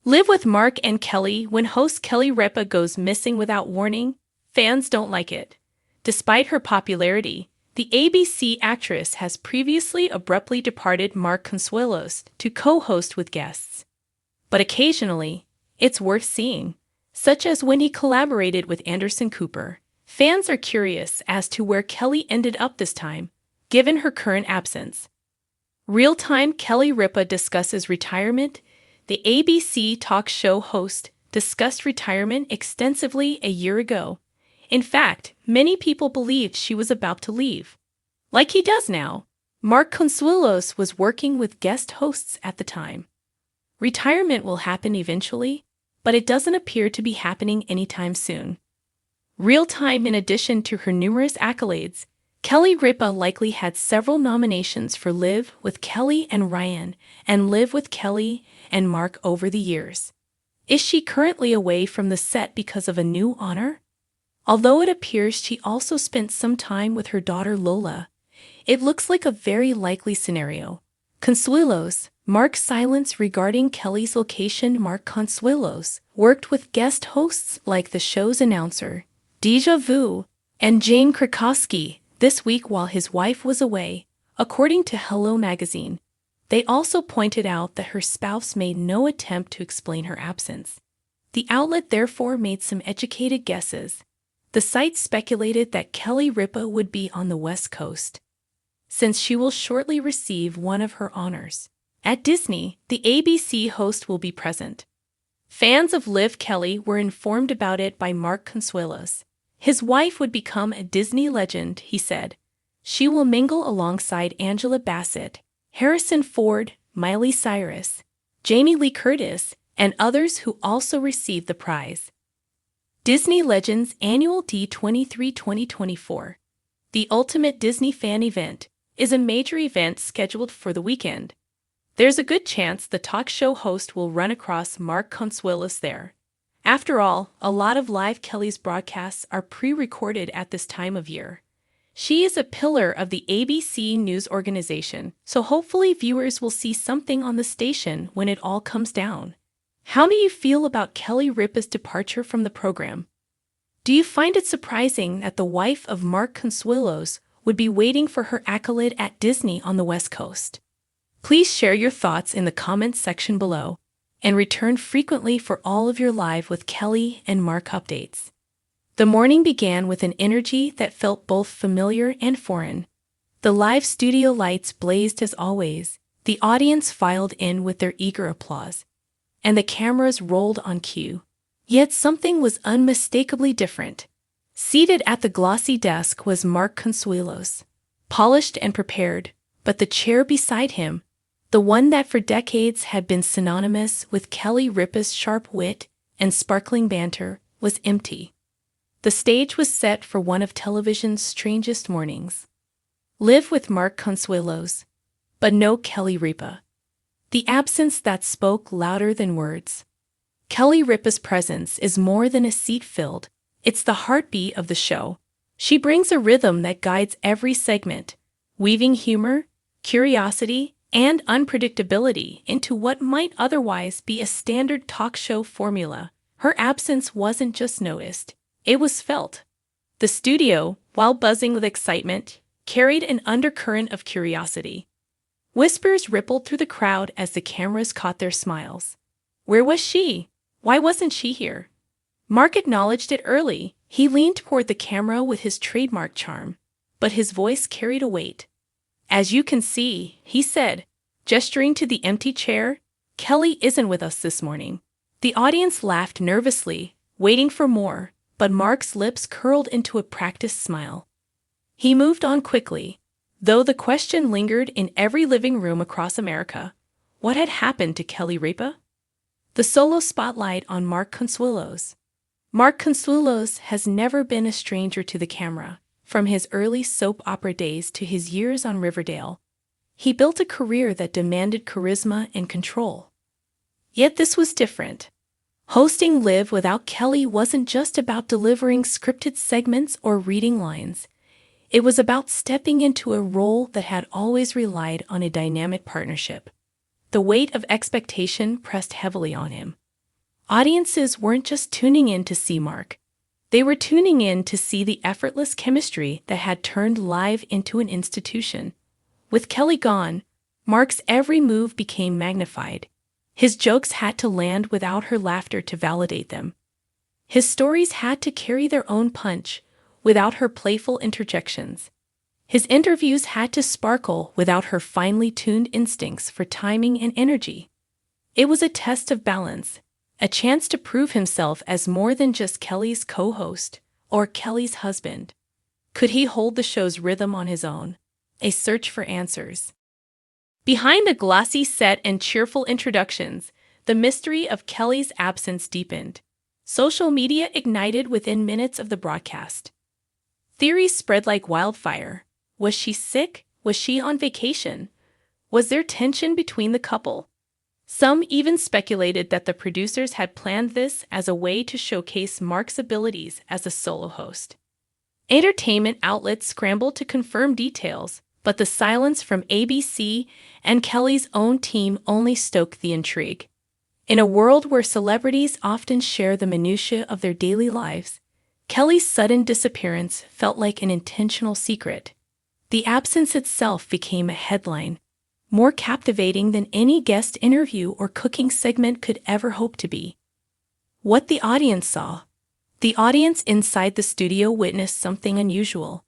Live with Mark and Kelly. When host Kelly Ripa goes missing without warning, fans don't like it. Despite her popularity, the ABC actress has previously abruptly departed Mark Consuelos to co-host with guests. But occasionally, it's worth seeing, such as when he collaborated with Anderson Cooper. Fans are curious as to where Kelly ended up this time, given her current absence. Real-time Kelly Ripa discusses retirement. The ABC talk show host discussed retirement extensively a year ago. In fact, many people believed she was about to leave. Like he does now, Mark Consuelos was working with guest hosts at the time. Retirement will happen eventually, but it doesn't appear to be happening anytime soon. Real-time. In addition to her numerous accolades, Kelly Ripa likely had several nominations for Live with Kelly and Ryan and Live with Kelly and Mark over the years. Is she currently away from the set because of a new honor? Although it appears she also spent some time with her daughter Lola, it looks like a very likely scenario. Consuelos. Mark's silence regarding Kelly's location. Mark Consuelos worked with guest hosts like the show's announcer, Deja Vu, and Jane Krakowski this week while his wife was away, according to Hello magazine. They also pointed out that her spouse made no attempt to explain her absence. The outlet therefore made some educated guesses. The site speculated that Kelly Ripa would be on the West Coast, since she will shortly receive one of her honors. At Disney, the ABC host will be present. Fans of Liv Kelly were informed about it by Mark Consuelos. His wife would become a Disney legend, he said. She will mingle alongside Angela Bassett, Harrison Ford, Miley Cyrus, Jamie Lee Curtis, and others who also received the prize. Disney Legends Annual D23 2024. The Ultimate Disney Fan Event is a major event scheduled for the weekend. There's a good chance the talk show host will run across Mark Consuelos there. After all, a lot of Live Kelly's broadcasts are pre-recorded at this time of year. She is a pillar of the ABC News organization, so hopefully viewers will see something on the station when it all comes down. How do you feel about Kelly Ripa's departure from the program? Do you find it surprising that the wife of Mark Consuelos would be waiting for her accolade at Disney on the West Coast? Please share your thoughts in the comments section below, and return frequently for all of your Live with Kelly and Mark updates. The morning began with an energy that felt both familiar and foreign. The live studio lights blazed as always, the audience filed in with their eager applause, and the cameras rolled on cue. Yet something was unmistakably different. Seated at the glossy desk was Mark Consuelos, polished and prepared, but the chair beside him, the one that for decades had been synonymous with Kelly Ripa's sharp wit and sparkling banter, was empty. The stage was set for one of television's strangest mornings. Live with Mark Consuelos, but no Kelly Ripa. The absence that spoke louder than words. Kelly Ripa's presence is more than a seat filled, it's the heartbeat of the show. She brings a rhythm that guides every segment, weaving humor, curiosity, and unpredictability into what might otherwise be a standard talk show formula. Her absence wasn't just noticed, it was felt. The studio, while buzzing with excitement, carried an undercurrent of curiosity. Whispers rippled through the crowd as the cameras caught their smiles. Where was she? Why wasn't she here? Mark acknowledged it early. He leaned toward the camera with his trademark charm, but his voice carried a weight. As you can see, he said, gesturing to the empty chair, Kelly isn't with us this morning. The audience laughed nervously, waiting for more, but Mark's lips curled into a practiced smile. He moved on quickly, though the question lingered in every living room across America. What had happened to Kelly Ripa? The solo spotlight on Mark Consuelos. Mark Consuelos has never been a stranger to the camera. From his early soap opera days to his years on Riverdale, he built a career that demanded charisma and control. Yet this was different. Hosting Live without Kelly wasn't just about delivering scripted segments or reading lines. It was about stepping into a role that had always relied on a dynamic partnership. The weight of expectation pressed heavily on him. Audiences weren't just tuning in to see Mark. They were tuning in to see the effortless chemistry that had turned live into an institution. With Kelly gone, Mark's every move became magnified. His jokes had to land without her laughter to validate them. His stories had to carry their own punch without her playful interjections. His interviews had to sparkle without her finely tuned instincts for timing and energy. It was a test of balance, a chance to prove himself as more than just Kelly's co-host or Kelly's husband. Could he hold the show's rhythm on his own? A search for answers. Behind the glossy set and cheerful introductions, the mystery of Kelly's absence deepened. Social media ignited within minutes of the broadcast. Theories spread like wildfire. Was she sick? Was she on vacation? Was there tension between the couple? Some even speculated that the producers had planned this as a way to showcase Mark's abilities as a solo host. Entertainment outlets scrambled to confirm details, but the silence from ABC and Kelly's own team only stoked the intrigue. In a world where celebrities often share the minutiae of their daily lives, Kelly's sudden disappearance felt like an intentional secret. The absence itself became a headline, more captivating than any guest interview or cooking segment could ever hope to be. What the audience saw. The audience inside the studio witnessed something unusual.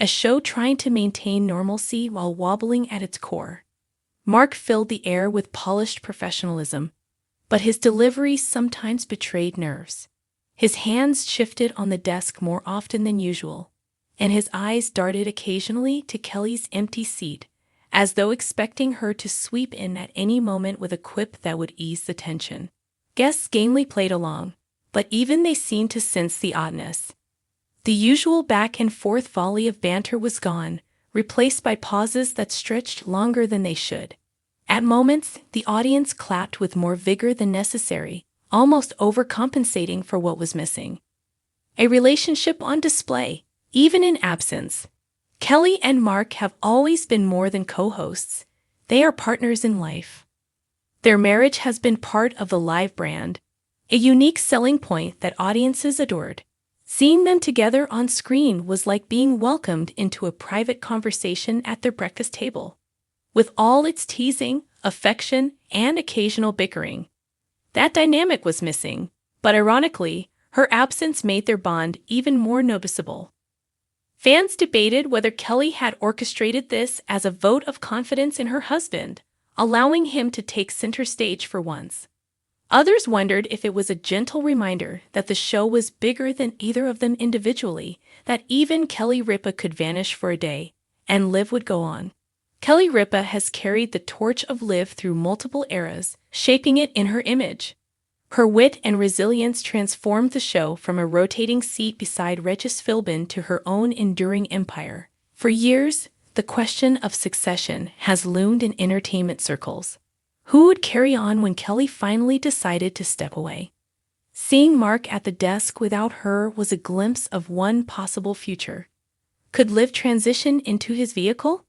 A show trying to maintain normalcy while wobbling at its core. Mark filled the air with polished professionalism, but his delivery sometimes betrayed nerves. His hands shifted on the desk more often than usual, and his eyes darted occasionally to Kelly's empty seat, as though expecting her to sweep in at any moment with a quip that would ease the tension. Guests gamely played along, but even they seemed to sense the oddness. The usual back-and-forth volley of banter was gone, replaced by pauses that stretched longer than they should. At moments, the audience clapped with more vigor than necessary, almost overcompensating for what was missing. A relationship on display, even in absence. Kelly and Mark have always been more than co-hosts. They are partners in life. Their marriage has been part of the live brand, a unique selling point that audiences adored. Seeing them together on screen was like being welcomed into a private conversation at their breakfast table. With all its teasing, affection, and occasional bickering. That dynamic was missing, but ironically, her absence made their bond even more noticeable. Fans debated whether Kelly had orchestrated this as a vote of confidence in her husband, allowing him to take center stage for once. Others wondered if it was a gentle reminder that the show was bigger than either of them individually, that even Kelly Ripa could vanish for a day, and Liv would go on. Kelly Ripa has carried the torch of Liv through multiple eras, shaping it in her image. Her wit and resilience transformed the show from a rotating seat beside Regis Philbin to her own enduring empire. For years, the question of succession has loomed in entertainment circles. Who would carry on when Kelly finally decided to step away? Seeing Mark at the desk without her was a glimpse of one possible future. Could Liv transition into his vehicle?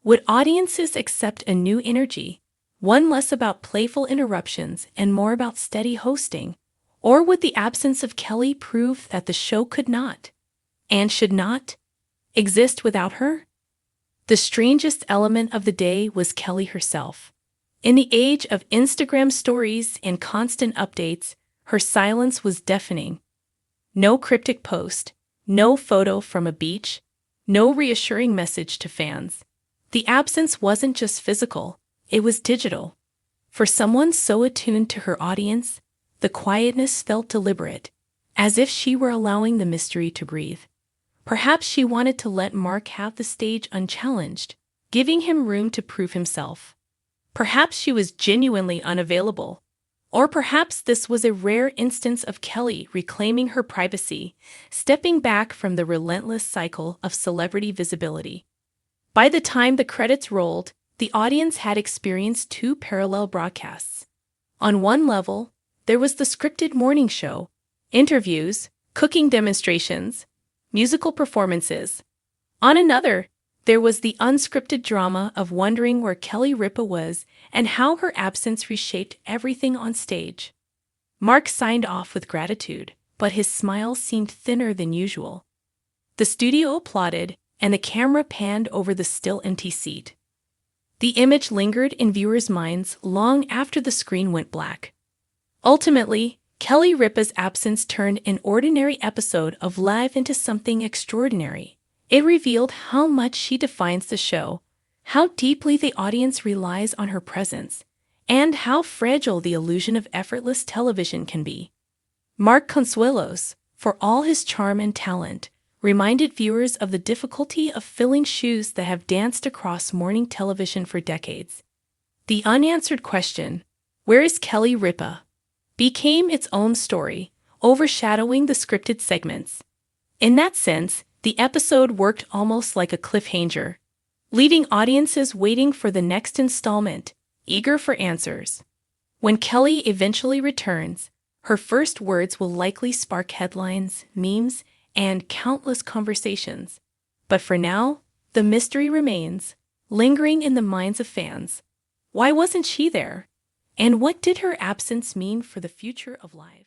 Would audiences accept a new energy? One less about playful interruptions and more about steady hosting? Or would the absence of Kelly prove that the show could not, and should not, exist without her? The strangest element of the day was Kelly herself. In the age of Instagram stories and constant updates, her silence was deafening. No cryptic post, no photo from a beach, no reassuring message to fans. The absence wasn't just physical. It was digital. For someone so attuned to her audience, the quietness felt deliberate, as if she were allowing the mystery to breathe. Perhaps she wanted to let Mark have the stage unchallenged, giving him room to prove himself. Perhaps she was genuinely unavailable. Or perhaps this was a rare instance of Kelly reclaiming her privacy, stepping back from the relentless cycle of celebrity visibility. By the time the credits rolled, the audience had experienced two parallel broadcasts. On one level, there was the scripted morning show, interviews, cooking demonstrations, musical performances. On another, there was the unscripted drama of wondering where Kelly Ripa was and how her absence reshaped everything on stage. Mark signed off with gratitude, but his smile seemed thinner than usual. The studio applauded, and the camera panned over the still empty seat. The image lingered in viewers' minds long after the screen went black. Ultimately, Kelly Ripa's absence turned an ordinary episode of Live into something extraordinary. It revealed how much she defines the show, how deeply the audience relies on her presence, and how fragile the illusion of effortless television can be. Mark Consuelos, for all his charm and talent, reminded viewers of the difficulty of filling shoes that have danced across morning television for decades. The unanswered question, "Where is Kelly Ripa?" became its own story, overshadowing the scripted segments. In that sense, the episode worked almost like a cliffhanger, leaving audiences waiting for the next installment, eager for answers. When Kelly eventually returns, her first words will likely spark headlines, memes, and countless conversations. But for now, the mystery remains, lingering in the minds of fans. Why wasn't she there? And what did her absence mean for the future of Live?